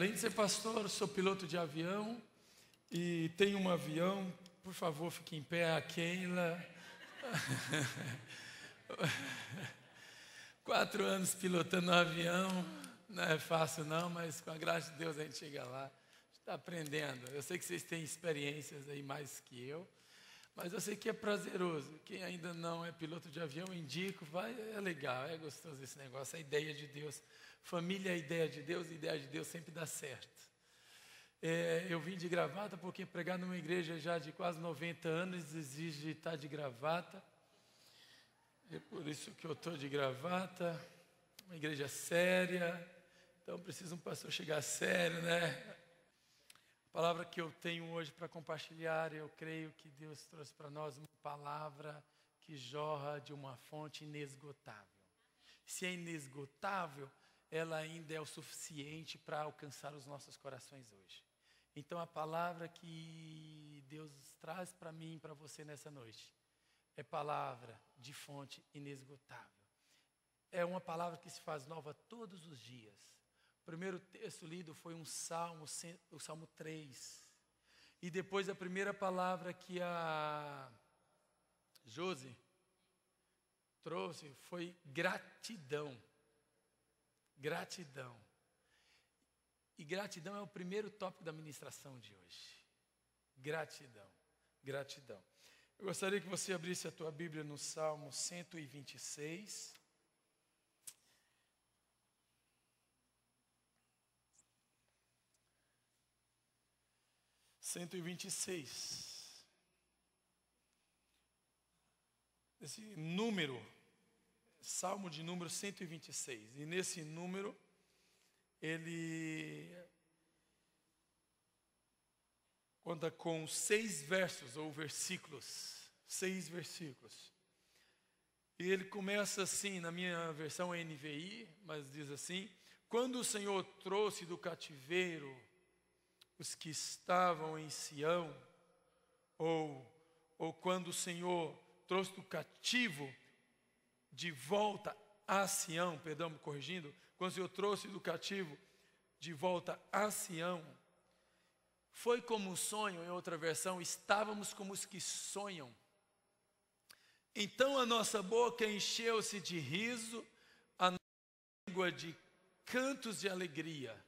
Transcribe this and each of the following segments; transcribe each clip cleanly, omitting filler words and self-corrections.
além de ser pastor, sou piloto de avião e tenho um avião. Por favor, fique em pé, a Keila. 4 anos pilotando um avião, não é fácil não, mas com a graça de Deus a gente chega lá. Está aprendendo. Eu sei que vocês têm experiências aí mais que eu, mas eu sei que é prazeroso. Quem ainda não é piloto de avião, indico, vai, é legal, é gostoso esse negócio, a ideia de Deus. Família é a ideia de Deus, e a ideia de Deus sempre dá certo. Eu vim de gravata porque pregar numa igreja já de quase 90 anos exige estar de gravata. É por isso que eu estou de gravata, uma igreja séria, então precisa um pastor chegar sério, né? A palavra que eu tenho hoje para compartilhar, eu creio que Deus trouxe para nós uma palavra que jorra de uma fonte inesgotável. Se é inesgotável, ela ainda é o suficiente para alcançar os nossos corações hoje. Então a palavra que Deus traz para mim e para você nessa noite é palavra de fonte inesgotável. É uma palavra que se faz nova todos os dias. O primeiro texto lido foi um salmo, o Salmo 3. E depois a primeira palavra que a Josi trouxe foi gratidão. Gratidão. E gratidão é o primeiro tópico da ministração de hoje. Gratidão. Gratidão. Eu gostaria que você abrisse a tua Bíblia no Salmo 126. Esse número, Salmo de número 126. E nesse número, ele conta com 6 versos ou versículos. 6 versículos. E ele começa assim, na minha versão NVI, mas diz assim: quando o Senhor trouxe do cativeiro os que estavam em Sião, ou quando o Senhor trouxe do cativo de volta a Sião, perdão, me corrigindo, quando o Senhor trouxe do cativo de volta a Sião, foi como um sonho. Em outra versão, estávamos como os que sonham. Então a nossa boca encheu-se de riso, a nossa língua de cantos de alegria.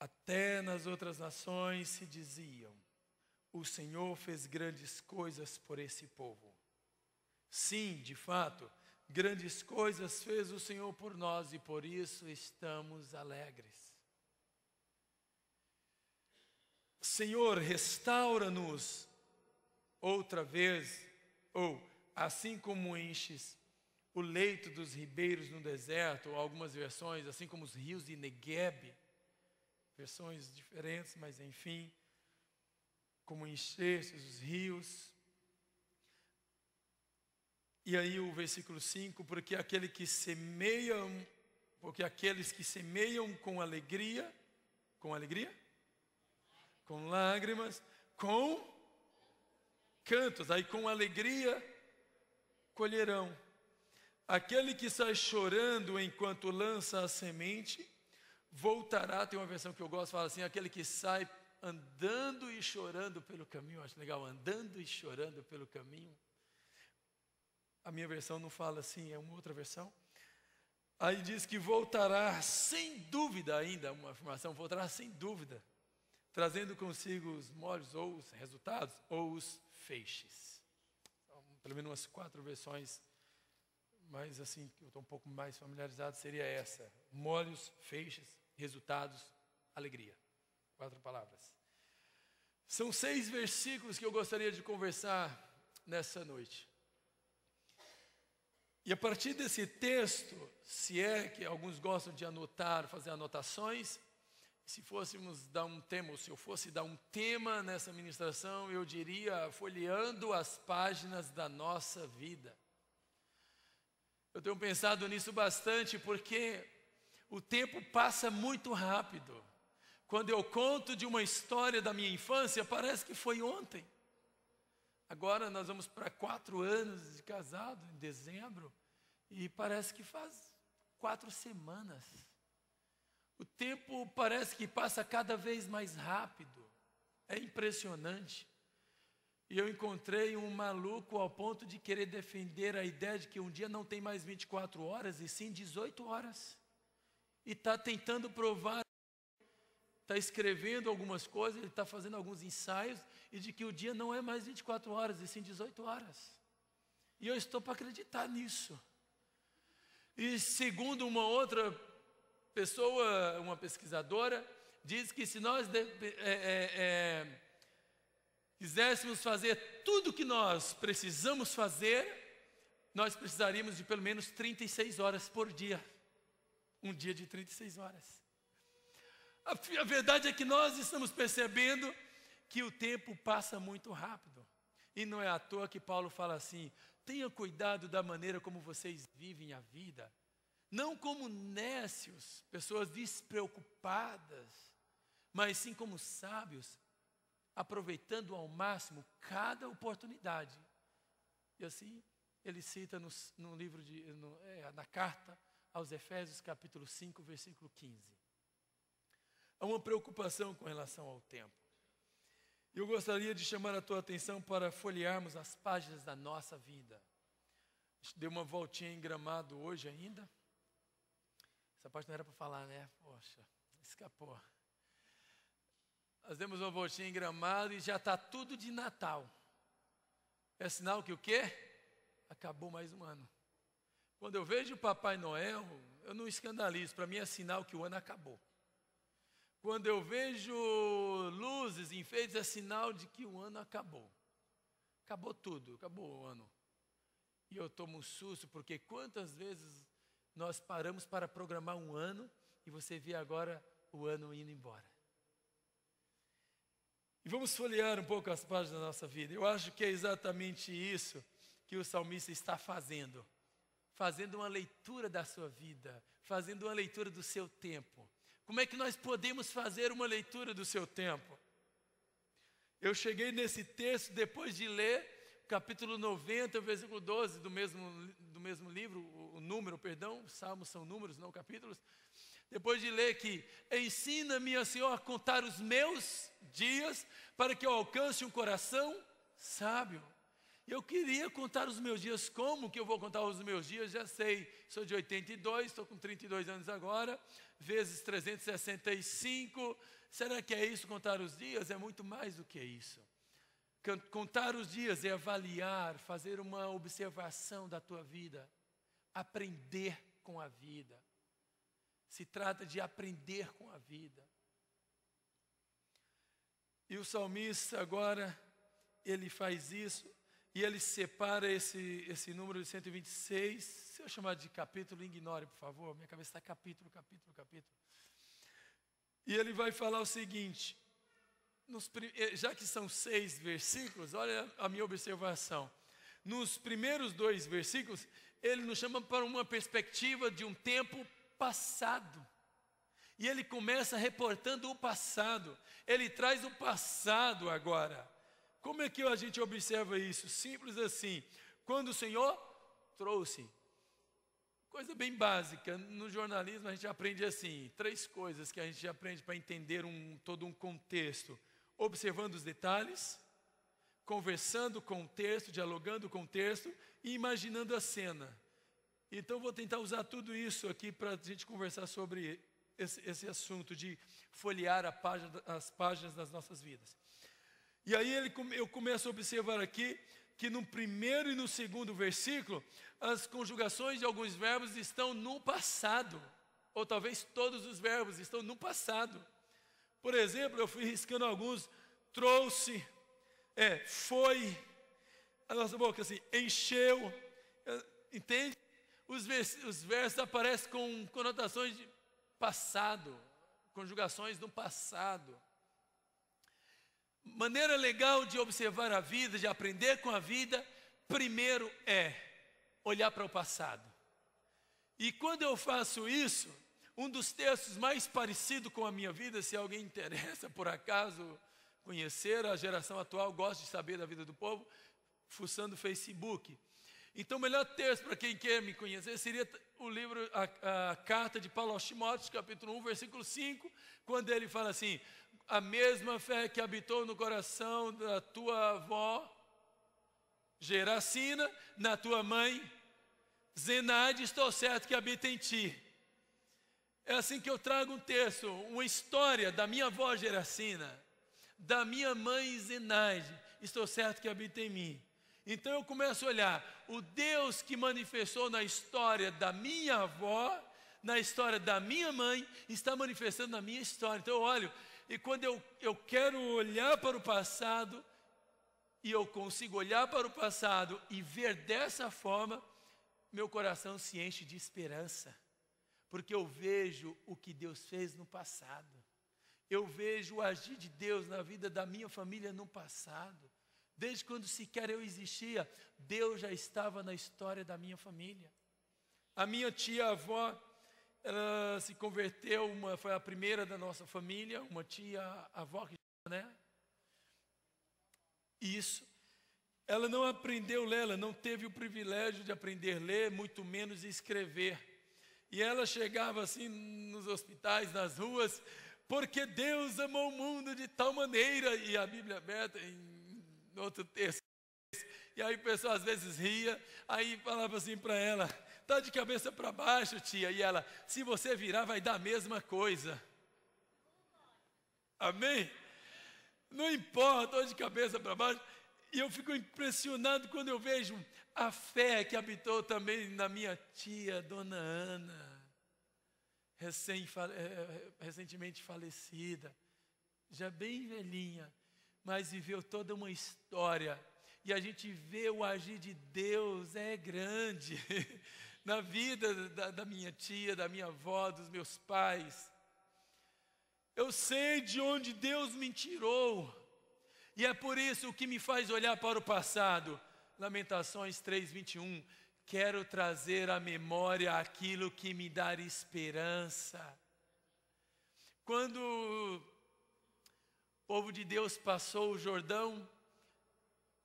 Até nas outras nações se diziam: o Senhor fez grandes coisas por esse povo. Sim, de fato, grandes coisas fez o Senhor por nós e por isso estamos alegres. Senhor, restaura-nos outra vez, ou assim como enches o leito dos ribeiros no deserto, ou algumas versões, assim como os rios de Negueb, versões diferentes, mas enfim, como enchestes os rios. E aí o versículo 5, porque aqueles que semeiam com alegria, com lágrimas, com cantos, aí com alegria colherão. Aquele que sai chorando enquanto lança a semente, voltará. Tem uma versão que eu gosto, fala assim: aquele que sai andando e chorando pelo caminho. Eu acho legal, andando e chorando pelo caminho. A minha versão não fala assim, é uma outra versão. Aí diz que voltará sem dúvida ainda, uma afirmação, voltará sem dúvida, trazendo consigo os molhos, ou os resultados, ou os feixes. Então, pelo menos umas 4 versões, mas assim, que eu estou um pouco mais familiarizado, seria essa: molhos, feixes, resultados, alegria. 4 palavras. São 6 versículos que eu gostaria de conversar nessa noite. E a partir desse texto, se é que alguns gostam de anotar, fazer anotações, se fôssemos dar um tema, ou se eu fosse dar um tema nessa ministração, eu diria: folheando as páginas da nossa vida. Eu tenho pensado nisso bastante porque o tempo passa muito rápido. Quando eu conto de uma história da minha infância, parece que foi ontem. Agora nós vamos para 4 anos de casado, em dezembro, e parece que faz 4 semanas. O tempo parece que passa cada vez mais rápido. É impressionante. E eu encontrei um maluco ao ponto de querer defender a ideia de que um dia não tem mais 24 horas, e sim 18 horas. E está tentando provar, está escrevendo algumas coisas, ele está fazendo alguns ensaios, e de que o dia não é mais 24 horas, e sim 18 horas. E eu estou para acreditar nisso. E segundo uma outra pessoa, uma pesquisadora, diz que se nós quiséssemos fazer tudo o que nós precisamos fazer, nós precisaríamos de pelo menos 36 horas por dia. Um dia de 36 horas. A verdade é que nós estamos percebendo que o tempo passa muito rápido. E não é à toa que Paulo fala assim: tenha cuidado da maneira como vocês vivem a vida. Não como nécios, pessoas despreocupadas, mas sim como sábios, aproveitando ao máximo cada oportunidade. E assim, ele cita no livro na carta aos Efésios, capítulo 5, versículo 15. Há uma preocupação com relação ao tempo. Eu gostaria de chamar a tua atenção para folhearmos as páginas da nossa vida. A gente deu uma voltinha em Gramado hoje ainda. Essa parte não era para falar, né? Poxa, escapou. Nós demos uma voltinha em Gramado e já está tudo de Natal. É sinal que o quê? Acabou mais um ano. Quando eu vejo o Papai Noel, eu não escandalizo, para mim é sinal que o ano acabou. Quando eu vejo luzes, enfeites, é sinal de que o ano acabou. Acabou tudo, acabou o ano. E eu tomo um susto, porque quantas vezes nós paramos para programar um ano e você vê agora o ano indo embora. E vamos folhear um pouco as páginas da nossa vida. Eu acho que é exatamente isso que o salmista está fazendo. Fazendo uma leitura da sua vida, fazendo uma leitura do seu tempo. Como é que nós podemos fazer uma leitura do seu tempo? Eu cheguei nesse texto depois de ler capítulo 90, versículo 12 do mesmo livro, o número, perdão, salmos são números, não capítulos. Depois de ler que ensina-me, ó Senhor, a contar os meus dias para que eu alcance um coração sábio. Eu queria contar os meus dias. Como que eu vou contar os meus dias? Já sei, sou de 82, estou com 32 anos agora, vezes 365. Será que é isso contar os dias? É muito mais do que isso. Contar os dias é avaliar, fazer uma observação da tua vida, aprender com a vida. Se trata de aprender com a vida. E o salmista agora, ele faz isso, e ele separa esse número de 126, se eu chamar de capítulo, ignore, por favor, minha cabeça está capítulo. E ele vai falar o seguinte, já que são 6 versículos, olha a minha observação. Nos primeiros 2 versículos, ele nos chama para uma perspectiva de um tempo passado. E ele começa reportando o passado. Ele traz o passado agora. Como é que a gente observa isso? Simples assim. Quando o Senhor trouxe. Coisa bem básica. No jornalismo a gente aprende assim. 3 coisas que a gente aprende para entender todo um contexto. Observando os detalhes, conversando com o texto, dialogando com o texto e imaginando a cena. Então vou tentar usar tudo isso aqui para a gente conversar sobre esse assunto de folhear as páginas das nossas vidas. E aí eu começo a observar aqui que no primeiro e no segundo versículo, as conjugações de alguns verbos estão no passado, ou talvez todos os verbos estão no passado. Por exemplo, eu fui riscando alguns, trouxe, foi, a nossa boca assim, encheu, entende? Os versos aparecem com conotações de passado, conjugações no passado. Maneira legal de observar a vida, de aprender com a vida, primeiro é olhar para o passado. E quando eu faço isso, um dos textos mais parecidos com a minha vida, se alguém interessa por acaso conhecer a geração atual, gosta de saber da vida do povo, fuçando o Facebook. Então, o melhor texto para quem quer me conhecer seria o livro, a carta de Paulo aos Timóteos, capítulo 1, versículo 5, quando ele fala assim: a mesma fé que habitou no coração da tua avó Geracina, na tua mãe Zenaide, estou certo que habita em ti. É assim que eu trago um texto, uma história da minha avó Geracina, da minha mãe Zenaide, estou certo que habita em mim. Então eu começo a olhar, o Deus que manifestou na história da minha avó, na história da minha mãe, está manifestando na minha história. Então eu olho, e quando eu quero olhar para o passado, e eu consigo olhar para o passado e ver dessa forma, meu coração se enche de esperança, porque eu vejo o que Deus fez no passado. Eu vejo o agir de Deus na vida da minha família no passado. Desde quando sequer eu existia, Deus já estava na história da minha família. A minha tia-avó, ela se converteu, foi a primeira da nossa família, uma tia-avó, né? Isso. Ela não aprendeu a ler, ela não teve o privilégio de aprender a ler, muito menos escrever. E ela chegava assim nos hospitais, nas ruas, porque Deus amou o mundo de tal maneira, e a Bíblia aberta em outro texto. E aí o pessoal às vezes ria, aí falava assim para ela: está de cabeça para baixo, tia. E ela: se você virar vai dar a mesma coisa. Amém? Não importa, estou de cabeça para baixo. E eu fico impressionado quando eu vejo a fé que habitou também na minha tia, Dona Ana, recentemente falecida, já bem velhinha, mas viveu toda uma história. E a gente vê o agir de Deus, é grande, na vida da minha tia, da minha avó, dos meus pais. Eu sei de onde Deus me tirou, e é por isso que me faz olhar para o passado. Lamentações 3:21, quero trazer à memória aquilo que me dá esperança. Quando o povo de Deus passou o Jordão,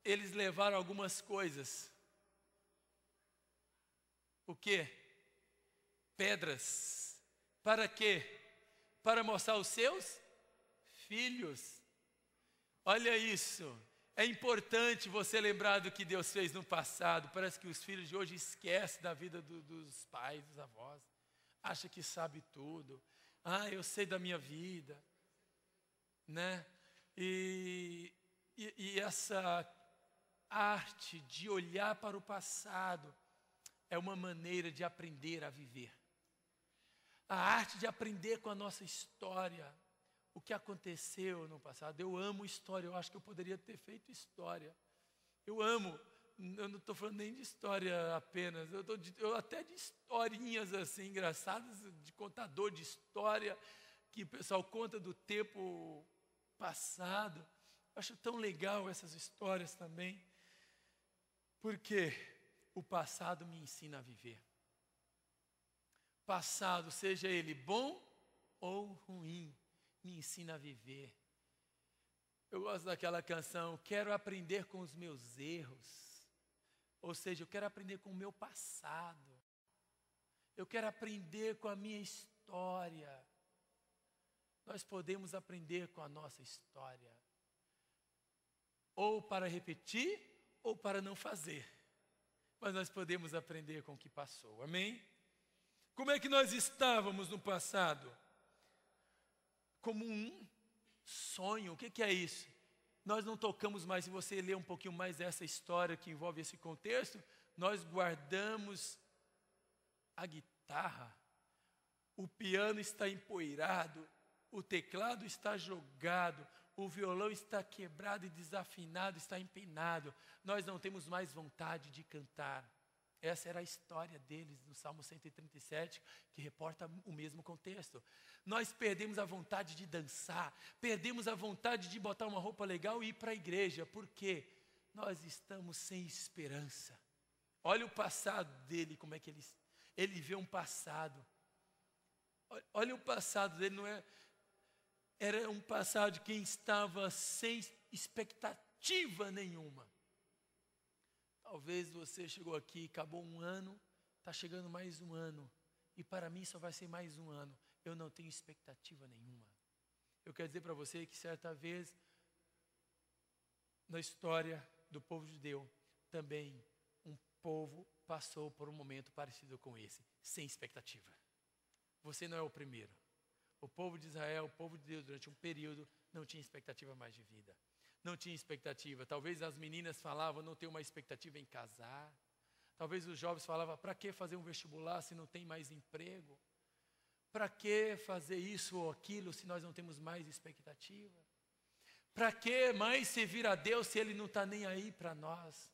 eles levaram algumas coisas. O quê? Pedras. Para quê? Para mostrar os seus filhos. Olha isso. É importante você lembrar do que Deus fez no passado. Parece que os filhos de hoje esquecem da vida dos pais, dos avós. Acha que sabe tudo. Ah, eu sei da minha vida. Né? E essa arte de olhar para o passado é uma maneira de aprender a viver. A arte de aprender com a nossa história, o que aconteceu no passado. Eu amo história, eu acho que eu poderia ter feito história. Eu amo, eu não estou falando nem de história apenas, eu até de historinhas assim engraçadas, de contador de história, que o pessoal conta do tempo passado. Eu acho tão legal essas histórias também, porque o passado me ensina a viver. Passado, seja ele bom ou ruim, me ensina a viver. Eu gosto daquela canção, quero aprender com os meus erros. Ou seja, eu quero aprender com o meu passado. Eu quero aprender com a minha história. Nós podemos aprender com a nossa história. Ou para repetir, ou para não fazer. Mas nós podemos aprender com o que passou. Amém? Como é que nós estávamos no passado? Como um sonho. O que é isso? Nós não tocamos mais, se você ler um pouquinho mais dessa história que envolve esse contexto, nós guardamos a guitarra, o piano está empoeirado, o teclado está jogado, o violão está quebrado e desafinado, está empenado. Nós não temos mais vontade de cantar. Essa era a história deles no Salmo 137, que reporta o mesmo contexto. Nós perdemos a vontade de dançar, perdemos a vontade de botar uma roupa legal e ir para a igreja. Por quê? Nós estamos sem esperança. Olha o passado dele, como é que ele vê um passado. Olha o passado dele, não é? Era um passado de quem estava sem expectativa nenhuma. Talvez você chegou aqui, acabou um ano, está chegando mais um ano, e para mim só vai ser mais um ano. Eu não tenho expectativa nenhuma. Eu quero dizer para você que certa vez, na história do povo judeu, também um povo passou por um momento parecido com esse, sem expectativa. Você não é o primeiro. O povo de Israel, o povo de Deus, durante um período, não tinha expectativa mais de vida. Não tinha expectativa. Talvez as meninas falavam, não tenho uma expectativa em casar. Talvez os jovens falavam, para que fazer um vestibular se não tem mais emprego? Para que fazer isso ou aquilo se nós não temos mais expectativa? Para que mais servir a Deus se Ele não está nem aí para nós?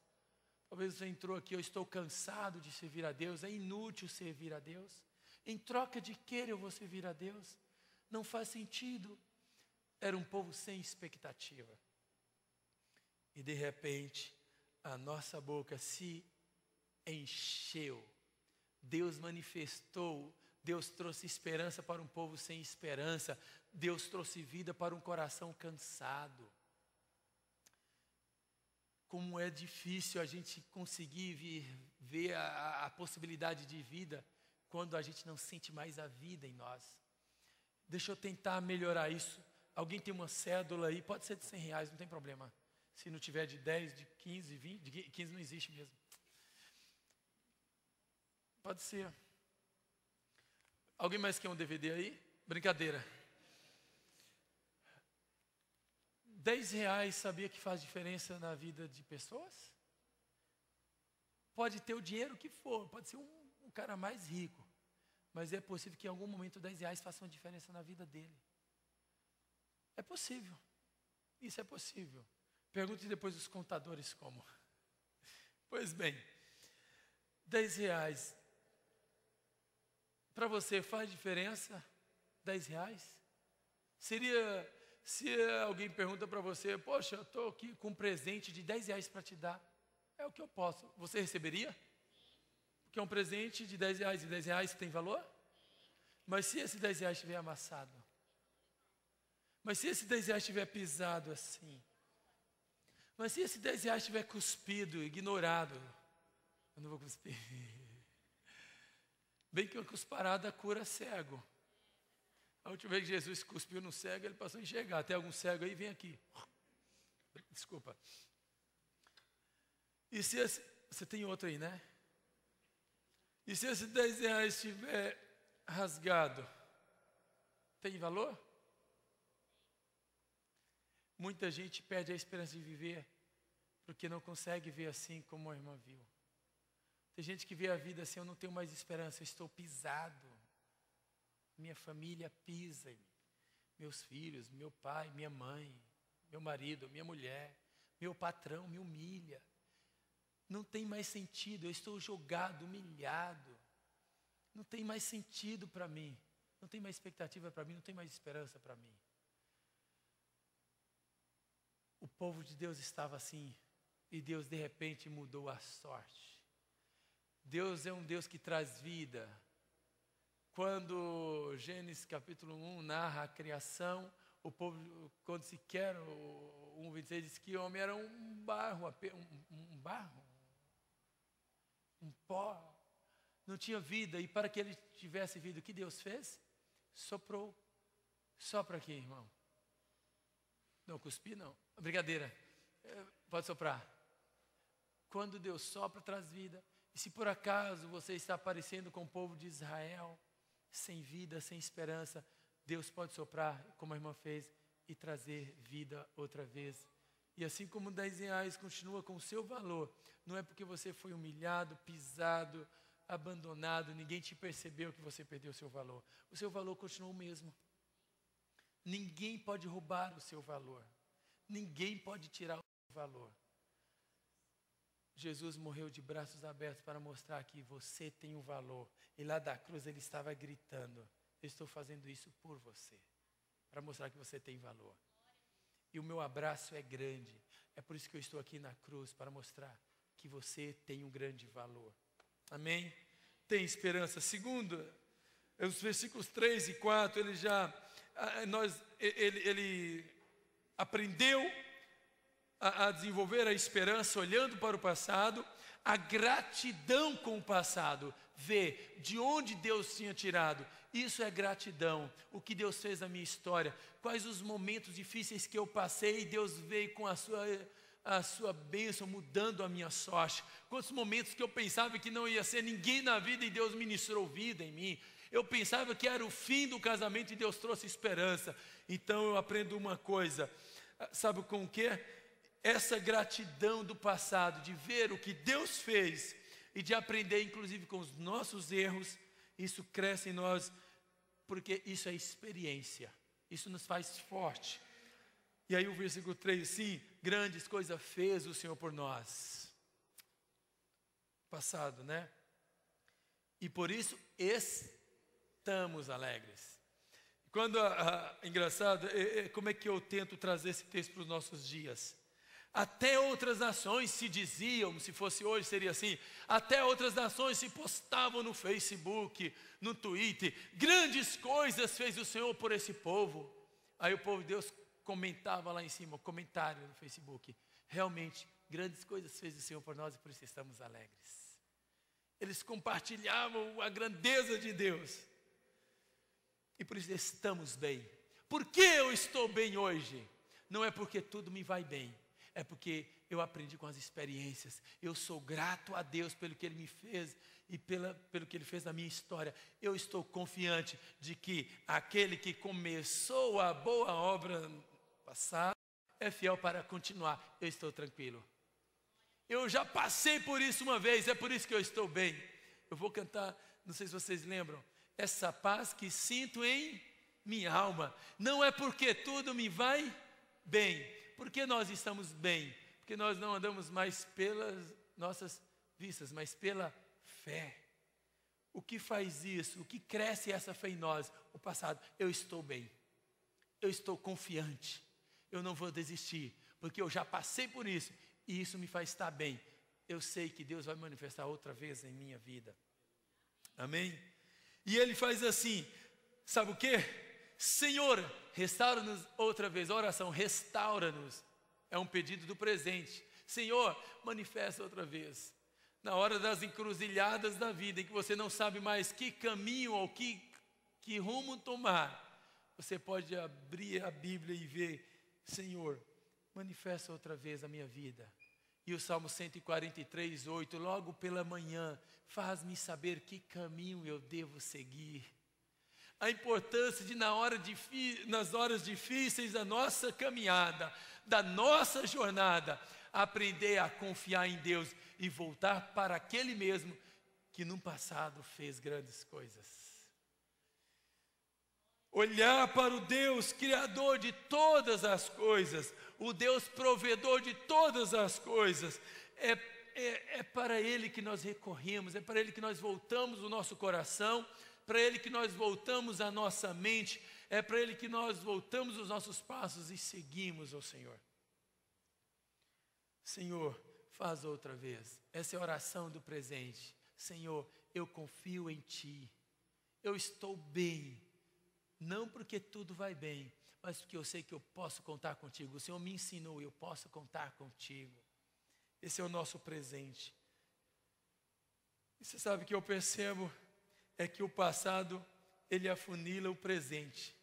Talvez você entrou aqui, eu estou cansado de servir a Deus, é inútil servir a Deus. Em troca de que eu vou servir a Deus? Não faz sentido. Era um povo sem expectativa. E de repente, a nossa boca se encheu. Deus manifestou, Deus trouxe esperança para um povo sem esperança. Deus trouxe vida para um coração cansado. Como é difícil a gente conseguir ver a possibilidade de vida quando a gente não sente mais a vida em nós. Deixa eu tentar melhorar isso. Alguém tem uma cédula aí, pode ser de R$100, não tem problema. Se não tiver de 10, de 15, 20, de 15 não existe mesmo. Pode ser. Alguém mais quer um DVD aí? Brincadeira. R$10 sabia que faz diferença na vida de pessoas? Pode ter o dinheiro que for, pode ser um cara mais rico. Mas é possível que em algum momento R$10 faça uma diferença na vida dele. É possível. Isso é possível. Pergunte depois os contadores como. Pois bem, R$10. Para você faz diferença? R$10? Seria, se alguém pergunta para você, poxa, eu estou aqui com um presente de R$10 para te dar. É o que eu posso. Você receberia? Porque é um presente de R$10 e R$10 tem valor? Mas se esse R$10 estiver amassado? Mas se esse R$10 estiver pisado assim? Mas se esse R$10 estiver cuspido, ignorado? Eu não vou cuspir. Bem que uma cusparada cura cego. A última vez que Jesus cuspiu no cego, ele passou a enxergar. Tem algum cego aí? Vem aqui. Desculpa. E se esse, você tem outro aí, né? E se esse R$10 estiver rasgado, tem valor? Muita gente perde a esperança de viver porque não consegue ver assim como a irmã viu. Tem gente que vê a vida assim, eu não tenho mais esperança, eu estou pisado. Minha família pisa em mim. Meus filhos, meu pai, minha mãe, meu marido, minha mulher, meu patrão me humilha. Não tem mais sentido, eu estou jogado, humilhado. Não tem mais sentido para mim. Não tem mais expectativa para mim, não tem mais esperança para mim. O povo de Deus estava assim, e Deus de repente mudou a sorte. Deus é um Deus que traz vida. Quando Gênesis capítulo 1 narra a criação, o povo, quando se quer, o 1:26 diz que o homem era um barro, um pó, não tinha vida, e para que ele tivesse vida, o que Deus fez? Soprou. Sopra aqui, irmão. Não, cuspi não. Brincadeira. Pode soprar. Quando Deus sopra, traz vida. E se por acaso você está parecendo com o povo de Israel, sem vida, sem esperança, Deus pode soprar, como a irmã fez, e trazer vida outra vez. E assim como R$10 continua com o seu valor, não é porque você foi humilhado, pisado, abandonado, ninguém te percebeu que você perdeu o seu valor. O seu valor continua o mesmo. Ninguém pode roubar o seu valor. Ninguém pode tirar o seu valor. Jesus morreu de braços abertos para mostrar que você tem um valor. E lá da cruz ele estava gritando, eu estou fazendo isso por você. Para mostrar que você tem valor. E o meu abraço é grande. É por isso que eu estou aqui na cruz, para mostrar que você tem um grande valor. Amém? Tem esperança. Segundo, os versículos 3 e 4, ele aprendeu a desenvolver a esperança olhando para o passado, a gratidão com o passado, ver de onde Deus tinha tirado. Isso é gratidão, o que Deus fez na minha história, quais os momentos difíceis que eu passei e Deus veio com a sua bênção mudando a minha sorte. Quantos momentos que eu pensava que não ia ser ninguém na vida e Deus ministrou vida em mim. Eu pensava que era o fim do casamento e Deus trouxe esperança. Então eu aprendo uma coisa, sabe com o que? Essa gratidão do passado, de ver o que Deus fez e de aprender inclusive com os nossos erros, isso cresce em nós, porque isso é experiência, isso nos faz forte. E aí o versículo 3, sim, grandes coisas fez o Senhor por nós. Passado, né? E por isso estamos alegres. Quando, engraçado, como é que eu tento trazer esse texto para os nossos dias? Até outras nações se diziam, se fosse hoje seria assim, até outras nações se postavam no Facebook, no Twitter, grandes coisas fez o Senhor por esse povo. Aí o povo de Deus comentava lá em cima, comentário no Facebook, realmente, grandes coisas fez o Senhor por nós e por isso estamos alegres. Eles compartilhavam a grandeza de Deus e por isso estamos bem. Por que eu estou bem hoje? Não é porque tudo me vai bem, é porque eu aprendi com as experiências. Eu sou grato a Deus pelo que Ele me fez e pelo que Ele fez na minha história. Eu estou confiante de que aquele que começou a boa obra passada é fiel para continuar. Eu estou tranquilo. Eu já passei por isso uma vez, é por isso que eu estou bem. Eu vou cantar, não sei se vocês lembram, essa paz que sinto em minha alma. Não é porque tudo me vai bem. Porque nós estamos bem? Porque nós não andamos mais pelas nossas vistas, mas pela fé. O que faz isso? O que cresce essa fé em nós? O passado. Eu estou bem. Eu estou confiante. Eu não vou desistir, porque eu já passei por isso e isso me faz estar bem. Eu sei que Deus vai manifestar outra vez em minha vida. Amém? E Ele faz assim, sabe o quê? Senhor, restaura-nos outra vez. A oração, restaura-nos, é um pedido do presente. Senhor, manifesta outra vez. Na hora das encruzilhadas da vida, em que você não sabe mais que caminho ou que rumo tomar, você pode abrir a Bíblia e ver, Senhor, manifesta outra vez a minha vida. E o Salmo 143, 8, logo pela manhã, faz-me saber que caminho eu devo seguir. A importância de nas horas difíceis da nossa caminhada, da nossa jornada, aprender a confiar em Deus e voltar para aquele mesmo que no passado fez grandes coisas. Olhar para o Deus Criador de todas as coisas, o Deus provedor de todas as coisas, é para Ele que nós recorremos, é para Ele que nós voltamos o nosso coração, para Ele que nós voltamos a nossa mente, é para Ele que nós voltamos os nossos passos e seguimos ao Senhor. Senhor, faz outra vez. Essa é a oração do presente. Senhor, eu confio em Ti. Eu estou bem. Não porque tudo vai bem, mas porque eu sei que eu posso contar contigo. O Senhor me ensinou, eu posso contar contigo. Esse é o nosso presente. E você sabe o que eu percebo? É que o passado, ele afunila o presente.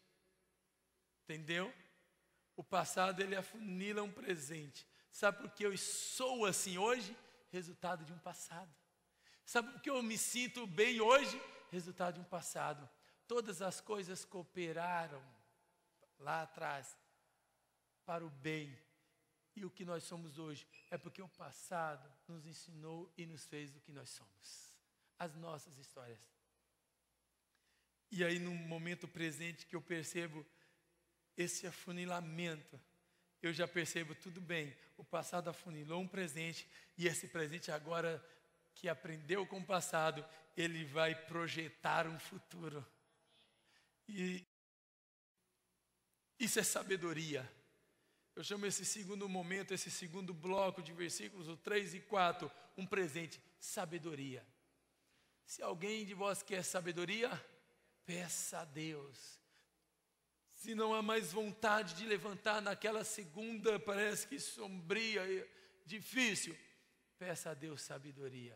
Entendeu? O passado, ele afunila um presente. Sabe por que eu sou assim hoje? Resultado de um passado. Sabe por que eu me sinto bem hoje? Resultado de um passado. Todas as coisas cooperaram lá atrás para o bem. E o que nós somos hoje é porque o passado nos ensinou e nos fez o que nós somos. As nossas histórias. E aí no momento presente que eu percebo esse afunilamento, eu já percebo, tudo bem, o passado afunilou um presente, e esse presente agora que aprendeu com o passado, ele vai projetar um futuro. E isso é sabedoria. Eu chamo esse segundo momento, esse segundo bloco de versículos, o 3 e 4, um presente, sabedoria. Se alguém de vós quer sabedoria, peça a Deus. se não há mais vontade de levantar naquela segunda, parece que sombria e difícil, peça a Deus sabedoria.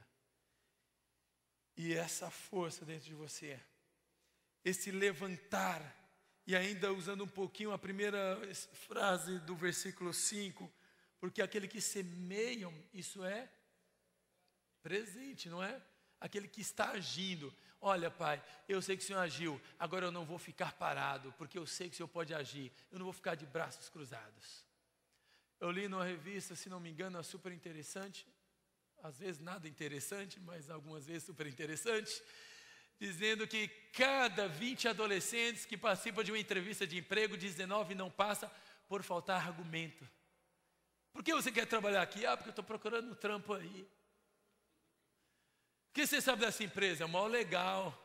E essa força dentro de você, esse levantar, e ainda usando um pouquinho a primeira frase do versículo 5, porque aquele que semeiam, isso é presente, não é? Aquele que está agindo. Olha, Pai, eu sei que o Senhor agiu, agora eu não vou ficar parado, porque eu sei que o Senhor pode agir, eu não vou ficar de braços cruzados. Eu li numa revista, se não me engano, super interessante, às vezes nada interessante, mas algumas vezes super interessante, dizendo que cada 20 adolescentes que participam de uma entrevista de emprego, 19 não passa por faltar argumento. Por que você quer trabalhar aqui? Ah, porque eu estou procurando um trampo aí. O que você sabe dessa empresa? É mó legal.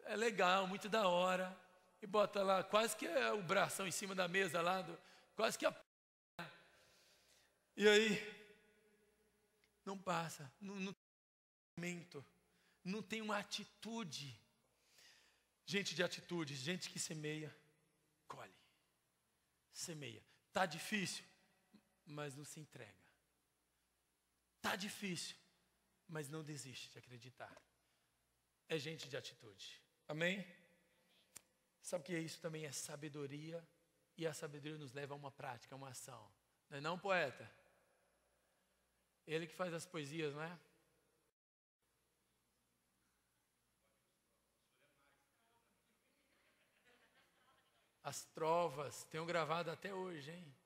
É legal, muito da hora. E bota lá, quase que é o bração em cima da mesa lá, quase que a... E aí, não passa, não tem argumento, não tem uma atitude. Gente de atitudes, gente que semeia, colhe. Semeia. Está difícil, mas não se entrega. Está difícil, mas não desiste de acreditar. É gente de atitude. Amém? Sabe o que é isso também? É sabedoria. E a sabedoria nos leva a uma prática, a uma ação. Não é não, poeta? Ele que faz as poesias, não é? As trovas, tenho gravado até hoje, hein?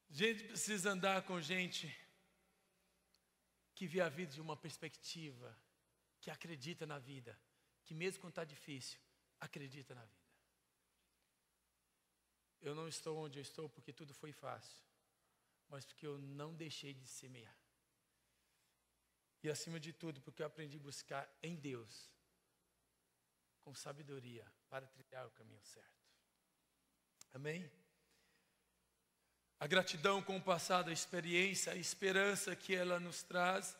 Gente precisa andar com gente que vê a vida de uma perspectiva, que acredita na vida, que mesmo quando está difícil, acredita na vida. Eu não estou onde eu estou porque tudo foi fácil, mas porque eu não deixei de semear. E acima de tudo, porque eu aprendi a buscar em Deus, com sabedoria, para trilhar o caminho certo. Amém? A gratidão com o passado, a experiência, a esperança que ela nos traz,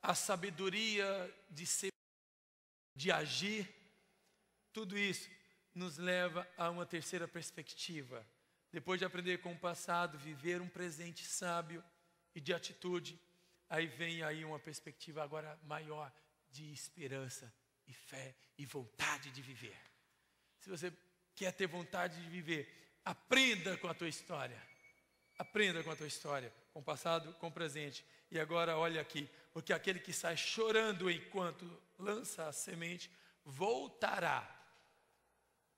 a sabedoria de ser, de agir, tudo isso nos leva a uma terceira perspectiva. Depois de aprender com o passado, viver um presente sábio e de atitude, aí vem aí uma perspectiva agora maior de esperança e fé e vontade de viver. Se você quer ter vontade de viver, aprenda com a tua história. Aprenda com a tua história, com o passado, com o presente. E agora olha aqui, porque aquele que sai chorando enquanto lança a semente, voltará.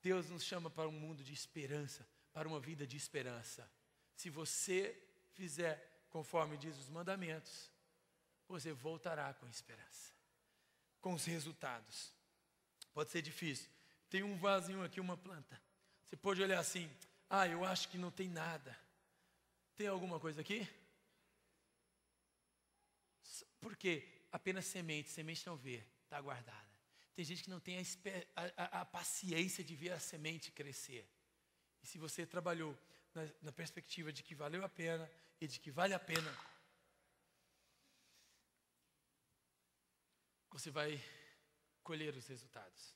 Deus nos chama para um mundo de esperança, para uma vida de esperança. Se você fizer conforme diz os mandamentos, você voltará com esperança, com os resultados. Pode ser difícil. Tem um vasinho aqui, uma planta. Você pode olhar assim, eu acho que não tem nada. Tem alguma coisa aqui? Por quê? Apenas semente, semente não vê, está guardada. Tem gente que não tem a paciência de ver a semente crescer. E se você trabalhou na perspectiva de que valeu a pena e de que vale a pena, você vai colher os resultados.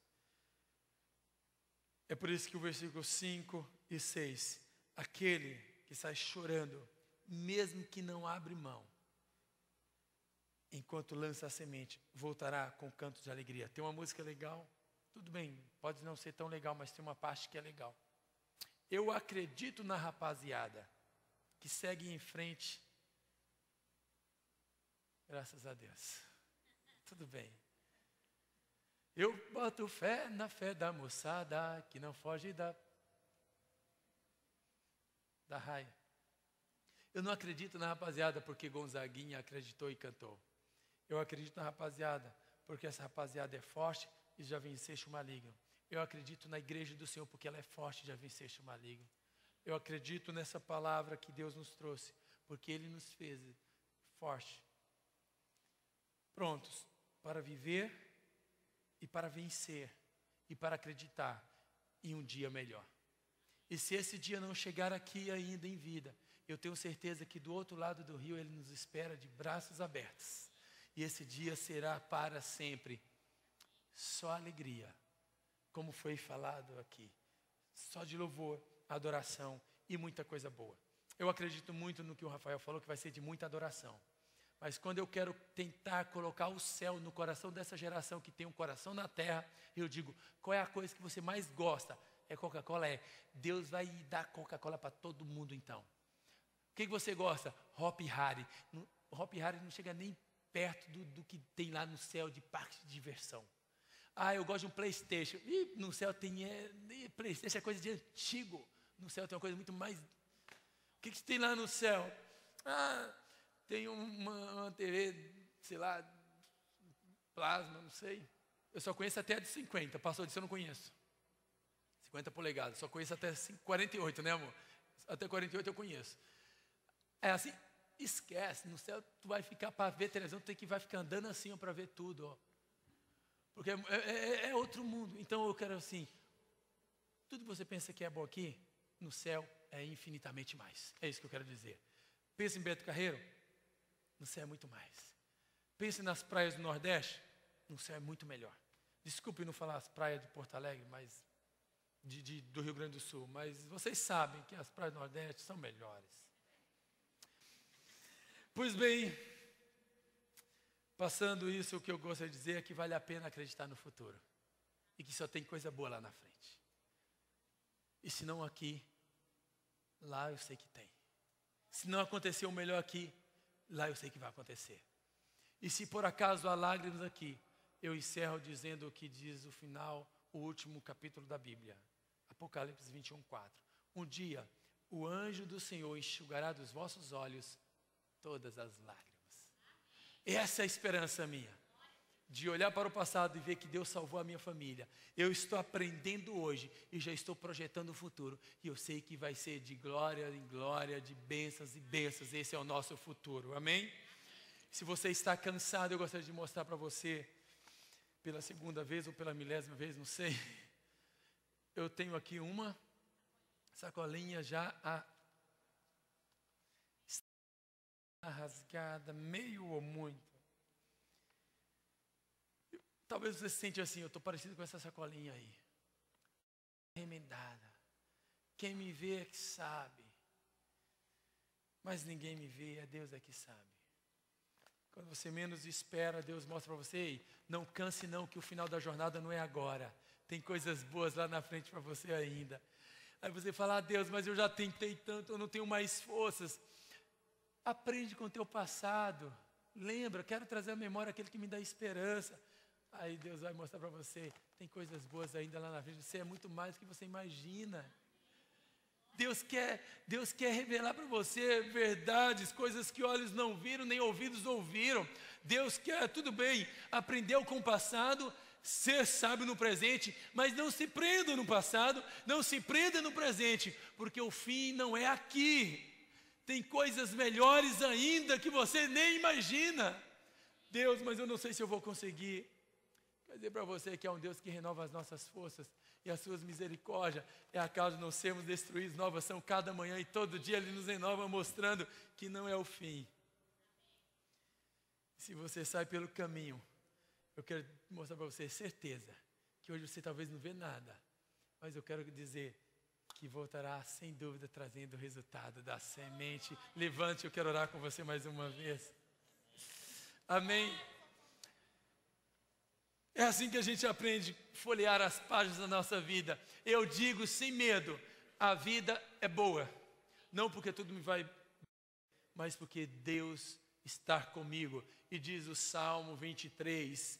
É por isso que o versículo 5 e 6, aquele que sai chorando, mesmo que não abre mão, enquanto lança a semente, voltará com canto de alegria. Tem uma música legal, tudo bem, pode não ser tão legal, mas tem uma parte que é legal. Eu acredito na rapaziada que segue em frente, graças a Deus. Tudo bem. Eu boto fé na fé da moçada que não foge da raia. Eu não acredito na rapaziada porque Gonzaguinha acreditou e cantou. Eu acredito na rapaziada porque essa rapaziada é forte e já venceste o maligno. Eu acredito na igreja do Senhor porque ela é forte e já venceste o maligno. Eu acredito nessa palavra que Deus nos trouxe porque Ele nos fez forte, prontos para viver e para vencer e para acreditar em um dia melhor. E se esse dia não chegar aqui ainda em vida, eu tenho certeza que do outro lado do rio Ele nos espera de braços abertos. E esse dia será para sempre só alegria, como foi falado aqui. Só de louvor, adoração e muita coisa boa. Eu acredito muito no que o Rafael falou, que vai ser de muita adoração. Mas quando eu quero tentar colocar o céu no coração dessa geração que tem um coração na terra, eu digo, qual é a coisa que você mais gosta? É Coca-Cola? É. Deus vai dar Coca-Cola para todo mundo então. O que você gosta? Hopi Hari. Hopi Hari não chega nem perto do que tem lá no céu de parque de diversão. Eu gosto de um PlayStation. No céu tem PlayStation é coisa de antigo. No céu tem uma coisa muito mais... O que tem lá no céu? Tem uma TV, sei lá, plasma, não sei. Eu só conheço até a de 50, passou disso eu não conheço. 50 polegadas, só conheço até 48, né amor? Até 48 eu conheço. É assim, esquece, no céu tu vai ficar para ver televisão, tu vai ficar andando assim para ver tudo, ó. Porque é outro mundo. Então eu quero assim, tudo que você pensa que é bom aqui, no céu é infinitamente mais. É isso que eu quero dizer. Pensa em Beto Carreiro, no céu é muito mais. Pense nas praias do Nordeste, no céu é muito melhor. Desculpe não falar as praias de Porto Alegre, mas do Rio Grande do Sul, mas vocês sabem que as praias do Nordeste são melhores. Pois bem, passando isso, o que eu gostaria de dizer é que vale a pena acreditar no futuro. E que só tem coisa boa lá na frente. E se não aqui, lá eu sei que tem. Se não aconteceu o melhor aqui, lá eu sei que vai acontecer. E se por acaso há lágrimas aqui, eu encerro dizendo o que diz o final, o último capítulo da Bíblia. Apocalipse 21:4. Um dia, o anjo do Senhor enxugará dos vossos olhos todas as lágrimas. Essa é a esperança minha. De olhar para o passado e ver que Deus salvou a minha família. Eu estou aprendendo hoje e já estou projetando o futuro. E eu sei que vai ser de glória em glória, de bênçãos e bênçãos. Esse é o nosso futuro, amém? Se você está cansado, eu gostaria de mostrar para você, pela segunda vez ou pela milésima vez, não sei. Eu tenho aqui uma sacolinha já rasgada, meio ou muito. Talvez você se sente assim, eu estou parecido com essa sacolinha aí. Remendada. Quem me vê é que sabe. Mas ninguém me vê, é Deus é que sabe. Quando você menos espera, Deus mostra para você, ei, não canse não, que o final da jornada não é agora. Tem coisas boas lá na frente para você ainda. Aí você fala, Deus, mas eu já tentei tanto, eu não tenho mais forças. Aprende com o teu passado. Lembra, quero trazer à memória aquele que me dá esperança. Aí Deus vai mostrar para você, tem coisas boas ainda lá na frente. Você é muito mais do que você imagina. Deus quer revelar para você verdades, coisas que olhos não viram, nem ouvidos ouviram. Deus quer, tudo bem, aprendeu com o passado, ser sábio no presente, mas não se prenda no passado, não se prenda no presente, porque o fim não é aqui. Tem coisas melhores ainda que você nem imagina. Deus, mas eu não sei se eu vou conseguir. Quer dizer para você que é um Deus que renova as nossas forças e as suas misericórdias é a causa de não sermos destruídos, novas são cada manhã e todo dia Ele nos renova mostrando que não é o fim. Se você sai pelo caminho, eu quero mostrar para você certeza que hoje você talvez não vê nada, mas eu quero dizer que voltará sem dúvida trazendo o resultado da semente. Levante, eu quero orar com você mais uma vez. Amém. É assim que a gente aprende a folhear as páginas da nossa vida. Eu digo sem medo, a vida é boa. Não porque tudo me vai, mas porque Deus está comigo. E diz o Salmo 23,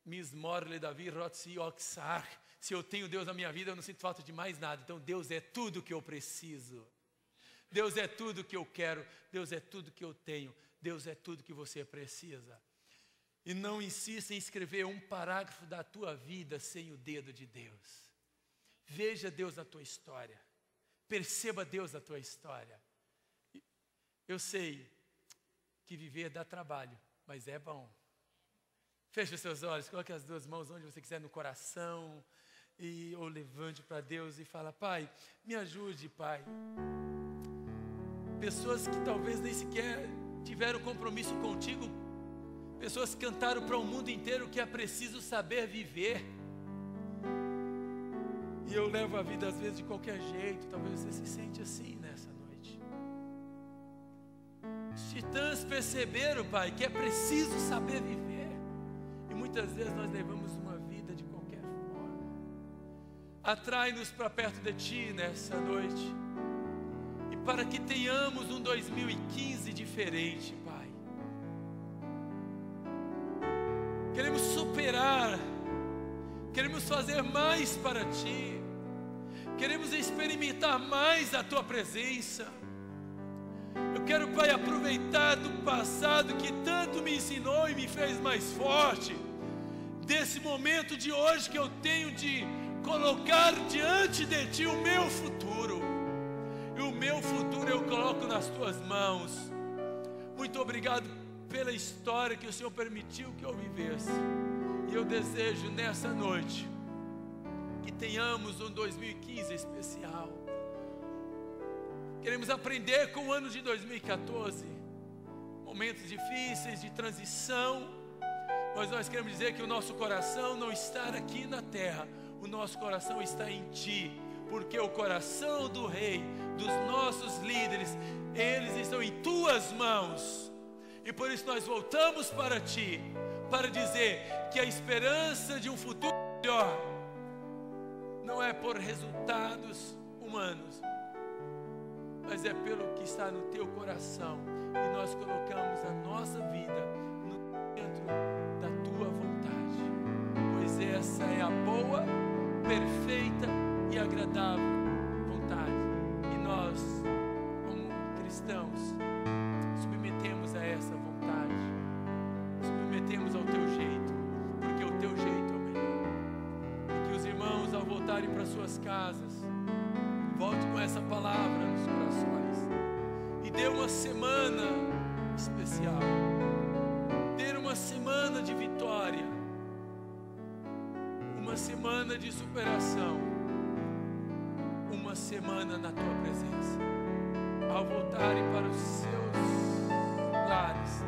Mismorle Davi Rotsi Oxar. Se eu tenho Deus na minha vida, eu não sinto falta de mais nada. Então Deus é tudo que eu preciso. Deus é tudo que eu quero. Deus é tudo que eu tenho. Deus é tudo que você precisa. E não insista em escrever um parágrafo da tua vida sem o dedo de Deus. Veja Deus na tua história. Perceba Deus na tua história. Eu sei que viver dá trabalho, mas é bom. Feche os seus olhos, coloque as duas mãos onde você quiser no coração. Ou levante para Deus e fala, Pai, me ajude, Pai. Pessoas que talvez nem sequer tiveram compromisso contigo. Pessoas que cantaram para o mundo inteiro que é preciso saber viver. E eu levo a vida às vezes de qualquer jeito. Talvez você se sente assim nessa noite. Os titãs perceberam, Pai, que é preciso saber viver. E muitas vezes nós levamos uma vida de qualquer forma. Atrai-nos para perto de Ti nessa noite. E para que tenhamos um 2015 diferente, Pai. Queremos superar. Queremos fazer mais para Ti. Queremos experimentar mais a Tua presença. Eu quero, Pai, aproveitar do passado que tanto me ensinou e me fez mais forte. Desse momento de hoje que eu tenho de colocar diante de Ti o meu futuro. E o meu futuro eu coloco nas Tuas mãos. Muito obrigado pela história que o Senhor permitiu que eu vivesse. E eu desejo nessa noite que tenhamos um 2015 especial. Queremos aprender com o ano de 2014, momentos difíceis de transição, mas nós queremos dizer que o nosso coração não está aqui na terra, o nosso coração está em Ti, porque o coração do Rei, dos nossos líderes, eles estão em Tuas mãos, e por isso nós voltamos para Ti, para dizer que a esperança de um futuro melhor não é por resultados humanos, mas é pelo que está no Teu coração, e nós colocamos a nossa vida no centro da Tua vontade, pois essa é a boa, perfeita e agradável vontade, e nós, como cristãos, submetemos a essa vontade, submetemos ao Teu jeito, porque o Teu jeito é o melhor. E que os irmãos, ao voltarem para suas casas, volte com essa palavra nos corações e dê uma semana especial, dê uma semana de vitória, uma semana de superação, uma semana na Tua presença. Ao voltarem para os seus lares,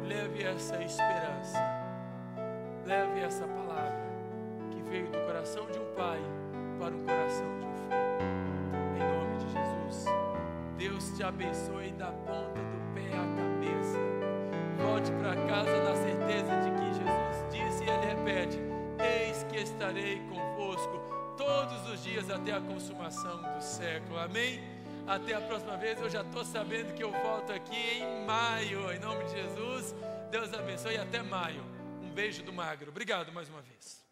leve essa esperança, leve essa palavra que veio do coração de um pai para o coração de um filho. Em nome de Jesus, Deus te abençoe da ponta do pé à cabeça. Volte para casa na certeza de que Jesus disse, e Ele repete: eis que estarei convosco todos os dias até a consumação do século. Amém? Até a próxima vez. Eu já estou sabendo que eu volto aqui em maio. Em nome de Jesus, Deus abençoe e até maio. Um beijo do Magro. Obrigado mais uma vez.